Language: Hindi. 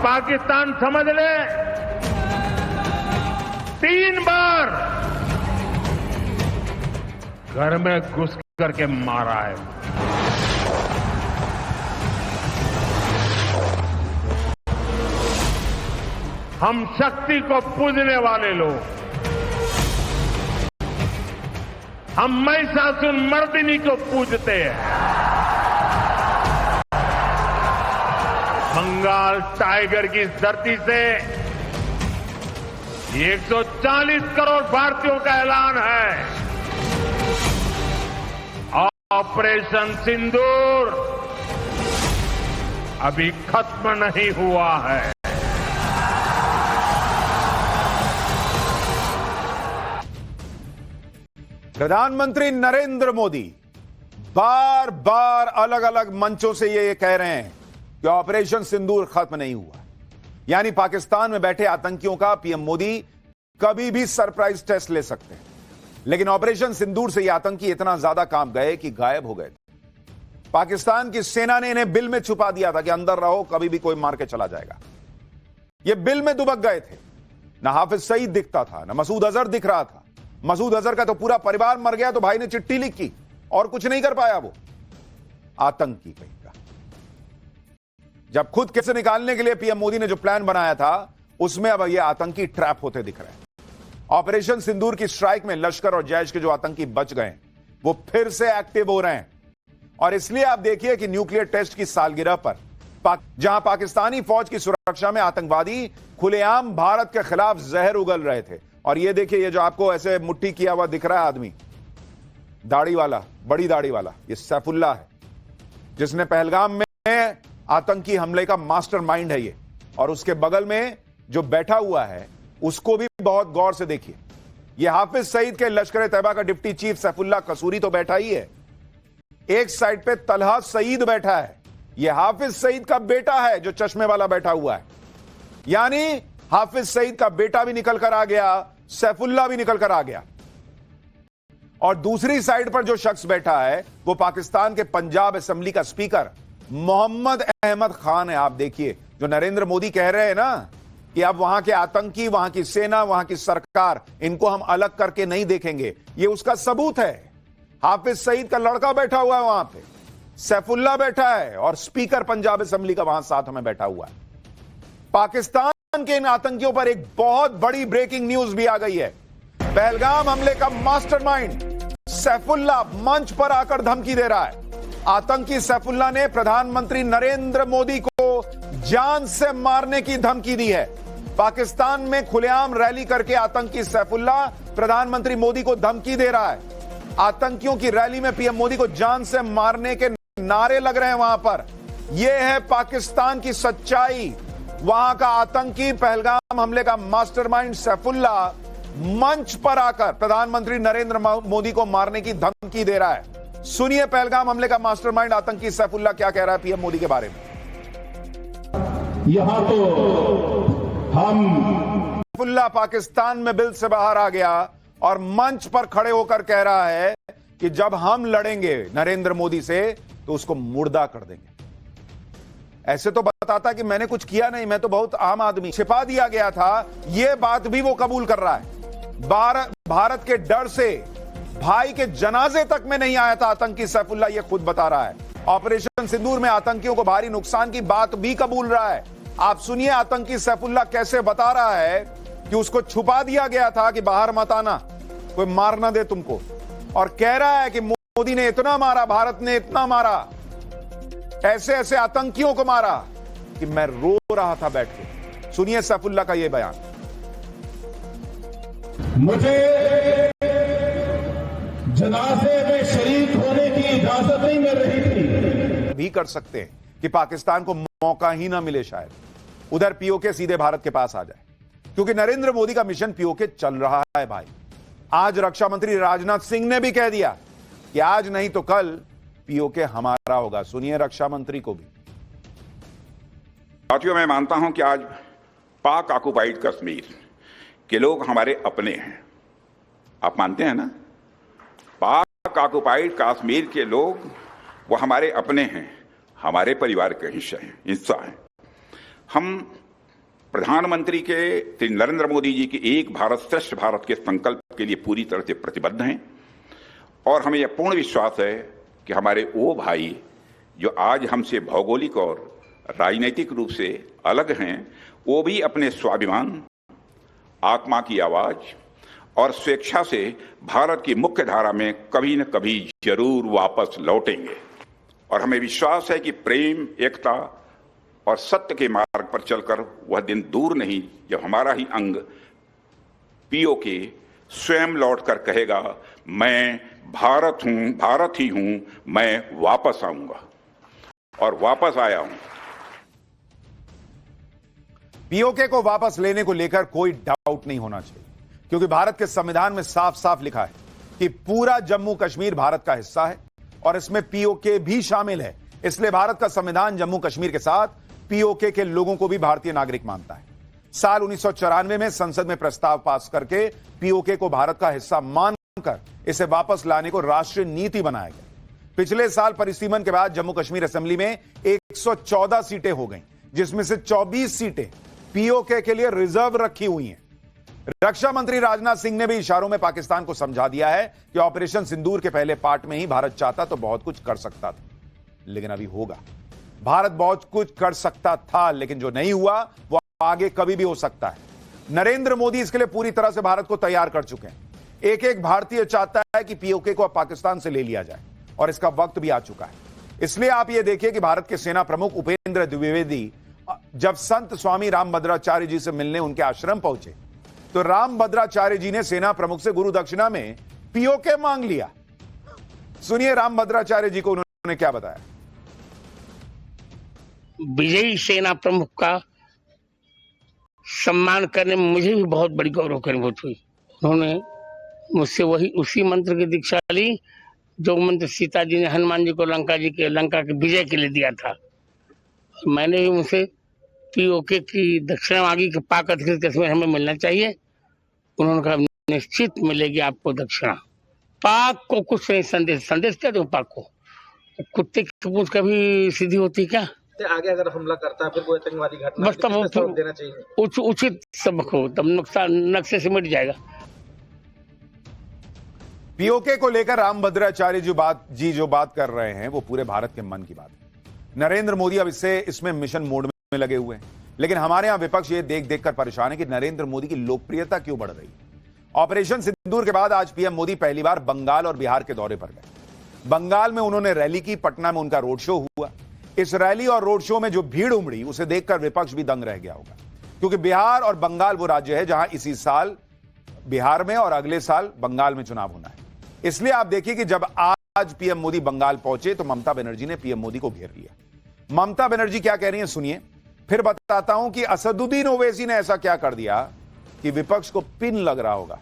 पाकिस्तान समझ ले 3 बार घर में घुस करके मारा है। हम शक्ति को पूजने वाले लोग, हम महिषासुर मर्दिनी को पूजते हैं। बंगाल टाइगर की धरती से 140 करोड़ भारतीयों का ऐलान है। ऑपरेशन सिंदूर अभी खत्म नहीं हुआ है। प्रधानमंत्री नरेंद्र मोदी बार बार अलग अलग मंचों से ये कह रहे हैं कि ऑपरेशन सिंदूर खत्म नहीं हुआ, यानी पाकिस्तान में बैठे आतंकियों का पीएम मोदी कभी भी सरप्राइज टेस्ट ले सकते हैं। लेकिन ऑपरेशन सिंदूर से ये आतंकी इतना ज्यादा काम गए कि गायब हो गए थे। पाकिस्तान की सेना ने इन्हें बिल में छुपा दिया था कि अंदर रहो, कभी भी कोई मार के चला जाएगा। ये बिल में दुबक गए थे। ना हाफिज सईद दिखता था, ना मसूद अजहर दिख रहा था। मसूद अजहर का तो पूरा परिवार मर गया, तो भाई ने चिट्ठी लिखी और कुछ नहीं कर पाया। वो आतंकी कहीं का। जब खुद कैसे निकालने के लिए पीएम मोदी ने जो प्लान बनाया था, उसमें अब ये आतंकी ट्रैप होते दिख रहे हैं। ऑपरेशन सिंदूर की स्ट्राइक में लश्कर और जैश के जो आतंकी बच गए, वो फिर से एक्टिव हो रहे हैं। और इसलिए आप देखिए कि न्यूक्लियर टेस्ट की सालगिरह पर जहां पाकिस्तानी फौज की सुरक्षा में आतंकवादी खुलेआम भारत के खिलाफ जहर उगल रहे थे। और ये देखिए, ये जो आपको ऐसे मुट्ठी किया हुआ दिख रहा है आदमी, दाढ़ी वाला, बड़ी दाढ़ी वाला, ये सैफुल्लाह है, जिसने पहलगाम में आतंकी हमले का मास्टरमाइंड है ये। और उसके बगल में जो बैठा हुआ है, उसको भी बहुत गौर से देखिए। ये हाफिज सईद के लश्कर तैयबा का डिप्टी चीफ सैफुल्लाह कसूरी तो बैठा ही है, एक साइड पे तलहा सईद बैठा है। ये हाफिज सईद का बेटा है जो चश्मे वाला बैठा हुआ है। यानी हाफिज सईद का बेटा भी निकल कर आ गया, सैफुल्लाह भी निकल कर आ गया। और दूसरी साइड पर जो शख्स बैठा है, वो पाकिस्तान के पंजाब असेंबली का स्पीकर मोहम्मद अहमद खान है। आप देखिए, जो नरेंद्र मोदी कह रहे हैं ना कि अब वहां के आतंकी, वहां की सेना, वहां की सरकार, इनको हम अलग करके नहीं देखेंगे, ये उसका सबूत है। हाफिज सईद का लड़का बैठा हुआ है वहां पे, सैफुल्लाह बैठा है, और स्पीकर पंजाब असेंबली का वहां साथ में बैठा हुआ है। पाकिस्तान के इन आतंकियों पर एक बहुत बड़ी ब्रेकिंग न्यूज भी आ गई है। पहलगाम हमले का मास्टरमाइंड सैफुल्लाह मंच पर आकर धमकी दे रहा है। आतंकी सैफुल्लाह ने प्रधानमंत्री नरेंद्र मोदी को जान से मारने की धमकी दी है। पाकिस्तान में खुलेआम रैली करके आतंकी सैफुल्लाह प्रधानमंत्री मोदी को धमकी दे रहा है। आतंकियों की रैली में पीएम मोदी को जान से मारने के नारे लग रहे हैं वहां पर। यह है पाकिस्तान की सच्चाई। वहां का आतंकी पहलगाम हमले का मास्टरमाइंड सैफुल्लाह मंच पर आकर प्रधानमंत्री नरेंद्र मोदी को मारने की धमकी दे रहा है। सुनिए पहलगाम हमले का मास्टरमाइंड आतंकी सैफुल्लाह क्या कह रहा है पीएम मोदी के बारे में। यहां तो हम सैफुल्लाह पाकिस्तान में बिल से बाहर आ गया और मंच पर खड़े होकर कह रहा है कि जब हम लड़ेंगे नरेंद्र मोदी से तो उसको मुर्दा कर देंगे। ऐसे तो बताता कि मैंने कुछ किया नहीं, मैं तो बहुत आम आदमी, छिपा दिया गया था, यह बात भी वो कबूल कर रहा है। भारत के डर से भाई के जनाजे तक में नहीं आया था आतंकी सैफुल्लाह, यह खुद बता रहा है। ऑपरेशन सिंदूर में आतंकियों को भारी नुकसान की बात भी कबूल रहा है। आप सुनिए आतंकी सैफुल्लाह कैसे बता रहा है कि उसको छुपा दिया गया था कि बाहर मत आना, कोई मार ना दे तुमको। और कह रहा है कि मोदी ने इतना मारा, भारत ने इतना मारा, ऐसे ऐसे आतंकियों को मारा कि मैं रो रहा था बैठ के। सुनिए सैफुल्लाह का यह बयान। मुझे जनाजे में शरीक होने की इजाजत नहीं मिल रही थी। भी कर सकते हैं कि पाकिस्तान को मौका ही ना मिले, शायद उधर पीओके सीधे भारत के पास आ जाए, क्योंकि नरेंद्र मोदी का मिशन पीओके चल रहा है भाई। आज रक्षा मंत्री राजनाथ सिंह ने भी कह दिया कि आज नहीं तो कल पीओके हमारा होगा। सुनिए रक्षा मंत्री को भी। साथियों, मैं मानता हूं कि आज पाक ऑक्युपाइड कश्मीर के लोग हमारे अपने हैं। आप मानते हैं ना? पाक ऑक्युपाइड कश्मीर के लोग वो हमारे अपने हैं, हमारे परिवार के हिस्सा हैं। हम प्रधानमंत्री के श्री नरेंद्र मोदी जी की एक भारत श्रेष्ठ भारत के संकल्प के लिए पूरी तरह से प्रतिबद्ध हैं और हमें यह पूर्ण विश्वास है कि हमारे वो भाई जो आज हमसे भौगोलिक और राजनीतिक रूप से अलग हैं, वो भी अपने स्वाभिमान, आत्मा की आवाज और स्वेच्छा से भारत की मुख्य धारा में कभी न कभी जरूर वापस लौटेंगे। और हमें विश्वास है कि प्रेम, एकता और सत्य के मार्ग पर चलकर वह दिन दूर नहीं जब हमारा ही अंग पीओके स्वयं लौटकर कहेगा, मैं भारत हूं, भारत ही हूं, मैं वापस आऊंगा और वापस आया हूं। पीओके को वापस लेने को लेकर कोई डाउट नहीं होना चाहिए, क्योंकि भारत के संविधान में साफ साफ लिखा है कि पूरा जम्मू कश्मीर भारत का हिस्सा है और इसमें पीओके भी शामिल है। इसलिए भारत का संविधान जम्मू कश्मीर के साथ पीओके के लोगों को भी भारतीय नागरिक मानता है। साल 1994 में संसद में प्रस्ताव पास करके पीओके को भारत का हिस्सा मानकर इसे वापस लाने को राष्ट्रीय नीति बनाया गया। पिछले साल परिसीमन के बाद जम्मू कश्मीर असेंबली में 114 सीटें हो गईं, जिसमें से 24 सीटें पीओके के लिए रिजर्व रखी हुई हैं। रक्षा मंत्री राजनाथ सिंह ने भी इशारों में पाकिस्तान को समझा दिया है कि ऑपरेशन सिंदूर के पहले पार्ट में ही भारत चाहता तो बहुत कुछ कर सकता था, लेकिन अभी होगा। भारत बहुत कुछ कर सकता था, लेकिन जो नहीं हुआ वो आगे कभी भी हो सकता है। नरेंद्र मोदी इसके लिए पूरी तरह से भारत को तैयार कर चुके हैं। एक एक भारतीय चाहता है कि पीओके को अब पाकिस्तान से ले लिया जाए और इसका वक्त भी आ चुका है। इसलिए आप यह देखिए कि भारत के सेना प्रमुख उपेंद्र द्विवेदी जब संत स्वामी रामभद्राचार्य जी से मिलने उनके आश्रम पहुंचे तो रामभद्राचार्य जी ने सेना प्रमुख से गुरु दक्षिणा में पीओके मांग लिया। सुनिए रामभद्राचार्य जी को उन्होंने क्या बताया। विजयी सेना प्रमुख का सम्मान करने में मुझे भी बहुत बड़ी गौरव की अनुभूति हुई। उन्होंने मुझसे उसी मंत्र की दीक्षा ली जो मंत्र सीता जी ने हनुमान जी को लंका के विजय के लिए दिया था। मैंने भी उनसे पीओके की दक्षिणा मांगी कि पाक अधिकृत कश्मीर हमें मिलना चाहिए। उन्होंने कहा निश्चित मिलेगी आपको दक्षिणा। पाक को कुछ नहीं संदेश क्या दूं पाक को? कुत्ते की पूंछ कभी सीधी होती क्या? आगे अगर हमला करता है फिर कोई आतंकवादी घटना बस तब सबक देना चाहिए। उचित सबक हो, तब नुकसान नक्शे से मिट जाएगा। पीओके को लेकर रामभद्राचार्य जी जो बात कर रहे हैं वो पूरे भारत के मन की बात है। नरेंद्र मोदी अब इसमें मिशन मोड में लगे हुए हैं, लेकिन हमारे यहां विपक्ष ये देख देख कर परेशान है कि नरेंद्र मोदी की लोकप्रियता क्यों बढ़ रही है। ऑपरेशन सिंदूर के बाद आज पीएम मोदी पहली बार बंगाल और बिहार के दौरे पर गए। बंगाल में उन्होंने रैली की, पटना में उनका रोड शो हुआ। इस रैली और रोड शो में जो भीड़ उमड़ी उसे देखकर विपक्ष भी दंग रह गया होगा, क्योंकि बिहार और बंगाल वो राज्य है जहां इसी साल बिहार में और अगले साल बंगाल में चुनाव होना है। इसलिए आप देखिए कि जब आज पीएम मोदी बंगाल पहुंचे तो ममता बनर्जी ने पीएम मोदी को घेर लिया। ममता बनर्जी क्या कह रही हैं सुनिए, फिर बताता हूं कि असदुद्दीन ओवैसी ने ऐसा क्या कर दिया कि विपक्ष को पिन लग रहा होगा।